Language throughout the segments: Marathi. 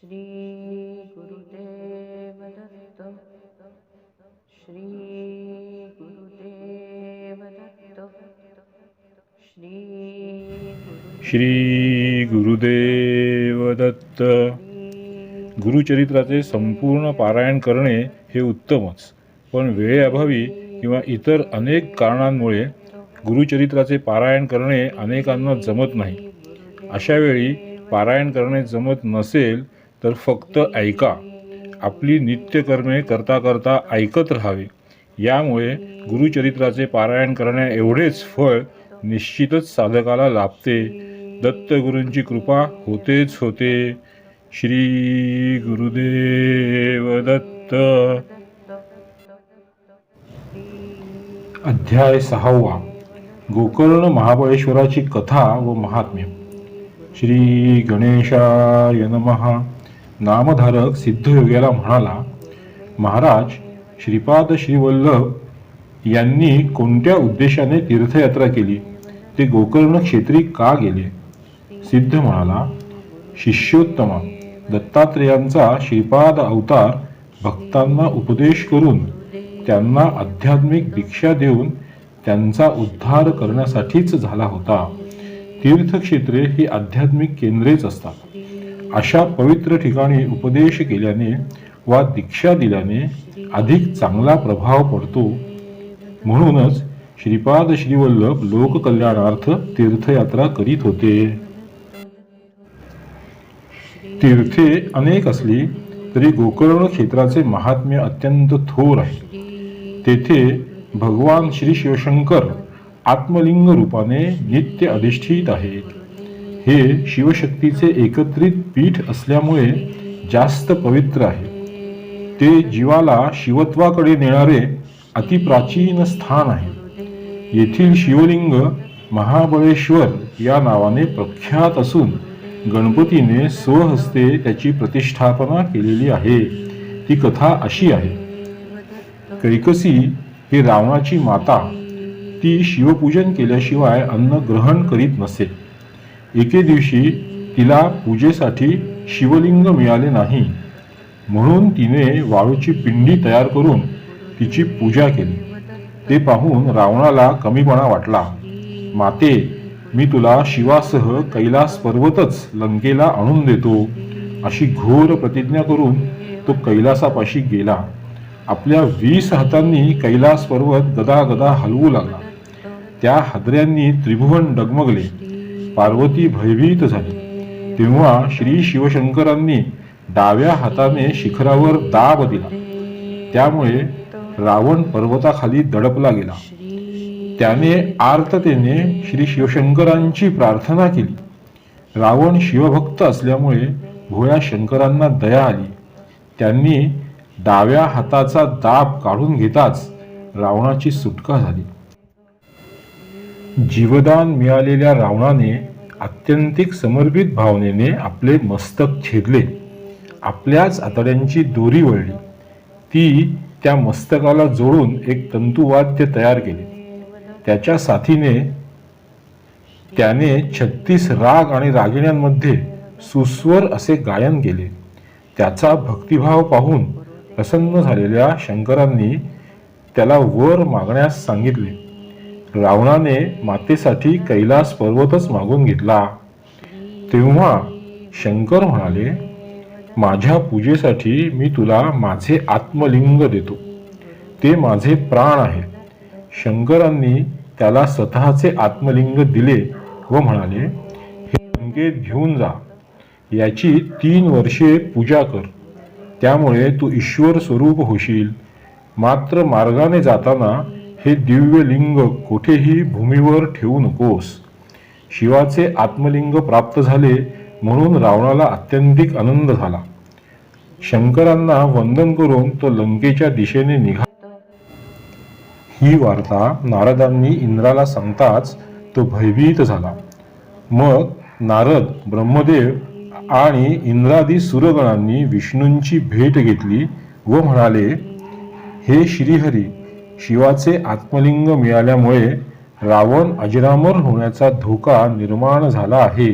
श्री गुरुदेव दत्त. श्री गुरुदेव दत्त. श्री गुरुदेव दत्त. गुरुचरित्राचे संपूर्ण पारायण करणे हे उत्तमच, पण वेळेअभावी किंवा इतर अनेक कारणांमुळे गुरुचरित्राचे पारायण करणे अनेकांना जमत नाही. अशा वेळी पारायण करणे जमत नसेल तर फक्त ऐका. आपली नित्यकर्मे करता करता ऐकत राहावे. यामुळे गुरुचरित्राचे पारायण करण्या एवढेच फळ निश्चितच साधकाला लाभते. दत्तगुरूंची कृपा होतेच होते. श्री गुरुदेव दत्त. अध्याय 6. गोकर्ण महाबळेश्वराची कथा व महात्म्य. श्री गणेशाय नमः. नामधारक सिद्धयोग्याला म्हणाला, महाराज, श्रीपाद श्रीवल्लभ यांनी कोणत्या उद्देशाने तीर्थयात्रा केली? ते गोकर्ण क्षेत्री का गेले? सिद्ध म्हणाला, शिष्योत्तमा, दत्तात्रेयांचा श्रीपाद अवतार भक्तांना उपदेश करून त्यांना आध्यात्मिक दीक्षा देऊन त्यांचा उद्धार करण्यासाठीच झाला होता. तीर्थक्षेत्रे ही आध्यात्मिक केंद्रेच असतात. अशा पवित्र ठिकाणी उपदेश केल्याने वा दीक्षा दिल्याने अधिक चांगला प्रभाव पडतो. म्हणूनच श्रीपाद श्रीवल्लभ लोककल्याणार्थ तीर्थयात्रा करीत होते. तीर्थे अनेक असली तरी गोकर्ण क्षेत्राचे महात्म्य अत्यंत थोर आहे. तेथे भगवान श्री शिवशंकर आत्मलिंग रूपाने नित्य अधिष्ठित आहेत. हे शिवशक्तीचे एकत्रित पीठ असल्यामुळे जास्त पवित्र आहे. ते जीवाला शिवत्वाकडे नेणारे अतिप्राचीन स्थान आहे. येथील शिवलिंग महाबळेश्वर या नावाने प्रख्यात असून गणपतीने स्वहस्ते त्याची प्रतिष्ठापना केलेली आहे. ती कथा अशी आहे. कैकसी ही रावणाची माता. ती शिवपूजन केल्याशिवाय अन्न ग्रहण करीत नसे. एके दिवशी तिला पूजेसाठी शिवलिंग मिळाले नाही, म्हणून तिने वाळूची पिंडी तयार करून तिची पूजा केली. ते पाहून रावणाला कमीपणा वाटला. माते, मी तुला शिवासह कैलास पर्वतच लंकेला आणून देतो, अशी घोर प्रतिज्ञा करून तो कैलासापाशी गेला. आपल्या 20 हातांनी कैलास पर्वत गदागदा हलवू लागला. त्या हादऱ्यांनी त्रिभुवन डगमगले. पार्वती भयभीत झाली. तेव्हा श्री शिवशंकरांनी डाव्या हाताने शिखरावर दाब दिला. त्यामुळे रावण पर्वताखाली दडपला गेला. त्याने आर्ततेने श्री शिवशंकरांची प्रार्थना केली. रावण शिवभक्त असल्यामुळे भोळ्या शंकरांना दया आली. त्यांनी डाव्या हाताचा दाब काढून घेताच रावणाची सुटका झाली. जीवदान मिळालेल्या रावणाने आत्यंतिक समर्पित भावनेने आपले मस्तक छेदले. आपल्याच आतड्यांची दोरी वळली. ती त्या मस्तकाला जोडून एक तंतुवाद्य तयार केले. त्याच्या साथीने त्याने 36 राग आणि रागिण्यांमध्ये सुस्वर असे गायन केले. त्याचा भक्तिभाव पाहून प्रसन्न झालेल्या शंकरांनी त्याला वर मागण्यास सांगितले. रावणाने मातेसाठी कैलास पर्वतच मागून घेतला. तेव्हा शंकर म्हणाले, माझ्या पूजेसाठी मी तुला माझे आत्मलिंग देतो. ते माझे प्राण आहे. शंकरांनी त्याला स्वतःचे आत्मलिंग दिले व म्हणाले, हे लंकेत घेऊन जा. याची 3 वर्षे पूजा कर. त्यामुळे तू ईश्वर स्वरूप होशील. मात्र मार्गाने जाताना हे दिव्य लिंग कोठेही भूमीवर ठेवू नकोस. शिवाचे आत्मलिंग प्राप्त झाले म्हणून रावणाला अत्यंतिक आनंद झाला. शंकरांना वंदन करून तो लंकेच्या दिशेने निघाला. ही वार्ता नारदांनी इंद्राला सांगताच तो भयभीत झाला. मग नारद, ब्रह्मदेव आणि इंद्रादी सुरगणांनी विष्णूंची भेट घेतली व म्हणाले, हे श्रीहरी, शिवाचे आत्मलिंग मिळाल्यामुळे रावण अजरामर होण्याचा धोका निर्माण झाला आहे.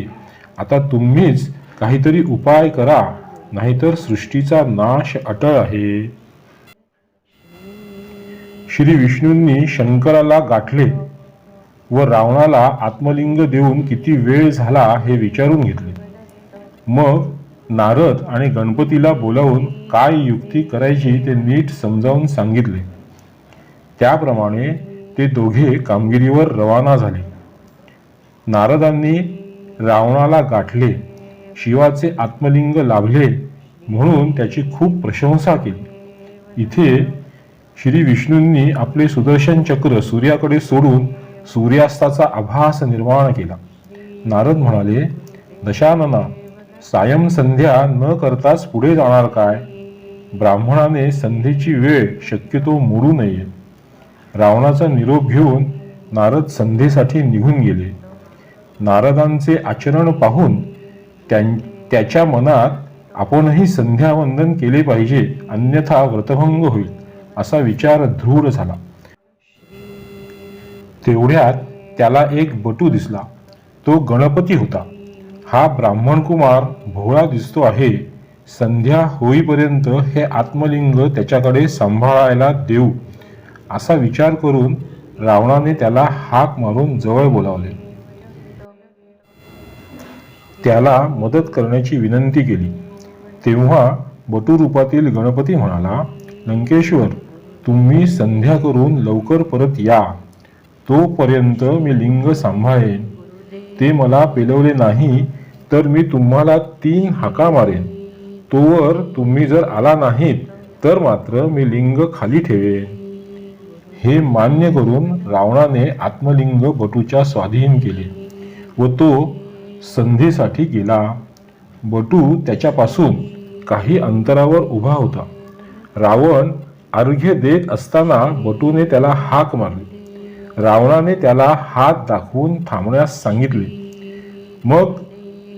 आता तुम्हीच काहीतरी उपाय करा नाहीतर सृष्टीचा नाश अटळ आहे. श्री विष्णूंनी शंकराला गाठले व रावणाला आत्मलिंग देऊन किती वेळ झाला हे विचारून घेतले. मग नारद आणि गणपतीला बोलावून काय युक्ती करायची ते नीट समजावून सांगितले. त्याप्रमाणे ते दोघे कामगिरीवर रवाना झाले. नारदांनी रावणाला गाठले, शिवाचे आत्मलिंग लाभले म्हणून त्याची खूप प्रशंसा केली. इथे श्री विष्णूंनी आपले सुदर्शन चक्र सूर्याकडे सोडून सूर्यास्ताचा आभास निर्माण केला. नारद म्हणाले, दशानना, सायं संध्या न करताच पुढे जाणार काय? ब्राह्मणाने संध्येची वेळ शक्यतो मोडू नये. रावणाचा निरोप घेऊन नारद संध्येसाठी निघून गेले. नारदांचे आचरण पाहून त्याच्या मनात आपणही संध्यावंदन केले पाहिजे, अन्यथा व्रतभंग होईल असा विचार दृढ झाला. तेवढ्यात त्याला एक बटू दिसला. तो गणपती होता. हा ब्राह्मण कुमार भोळा दिसतो आहे. संध्या होईपर्यंत हे आत्मलिंग त्याच्याकडे सांभाळायला देऊ असा विचार करून रावणाने त्याला हाक मारून जवळ बोलावले. त्याला मदत करण्याची विनंती केली. तेव्हा बटू रूपातील गणपती म्हणाला, लंकेश्वर, तुम्ही संध्या करून लवकर परत या. तोपर्यंत मी लिंग सांभाळेन. ते मला पेलवले नाही तर मी तुम्हाला 3 हाका मारेन. तोवर तुम्ही जर आला नाहीत तर मात्र मी लिंग खाली ठेवेन. हे मान्य करून रावणाने आत्मलिंग बटूच्या स्वाधीन केले व तो संध्येसाठी गेला. बटू त्याच्यापासून काही अंतरावर उभा होता. रावण अर्घ्य देत असताना बटूने त्याला हाक मारली. रावणाने त्याला हात दाखवून थांबण्यास सांगितले. मग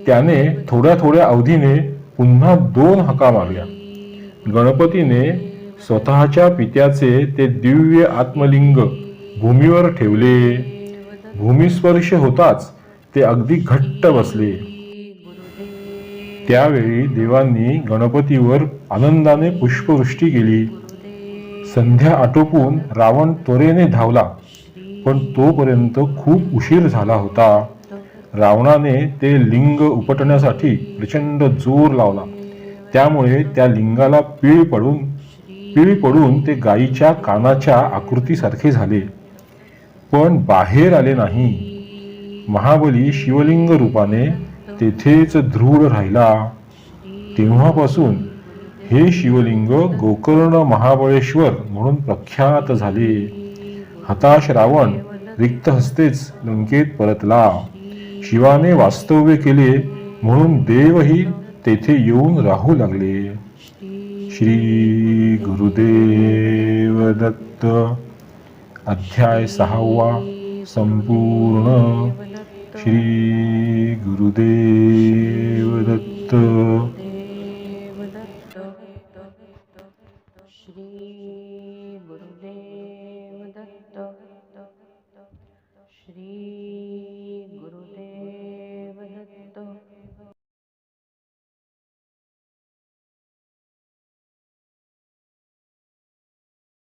त्याने थोड्या थोड्या अवधीने पुन्हा 2 हाका मारल्या. गणपतीने स्वतःच्या पित्याचे ते दिव्य आत्मलिंग भूमीवर ठेवले. भूमिस्पर्श होताच ते अगदी घट्ट बसले. त्यावेळी देवांनी गणपतीवर आनंदाने पुष्पवृष्टी केली. संध्या आटोपून रावण त्वरेने धावला, पण तोपर्यंत खूप उशीर झाला होता. रावणाने ते लिंग उपटण्यासाठी प्रचंड जोर लावला. त्यामुळे त्या लिंगाला पीळ पडून ते गायीच्या कानाच्या आकृतीसारखे झाले, पण बाहेर आले नाही. महाबली शिवलिंग रूपाने तेथेच दृढ राहिला. तेव्हापासून हे शिवलिंग गोकर्ण महाबळेश्वर म्हणून प्रख्यात झाले. हताश रावण रिक्त हस्तेच लंकेत परतला. शिवाने वास्तव्य केले म्हणून देवही तेथे येऊन राहू लागले. श्री गुरुदेव दत्त. अध्याय 6 संपूर्ण. श्री गुरुदेव दत्त.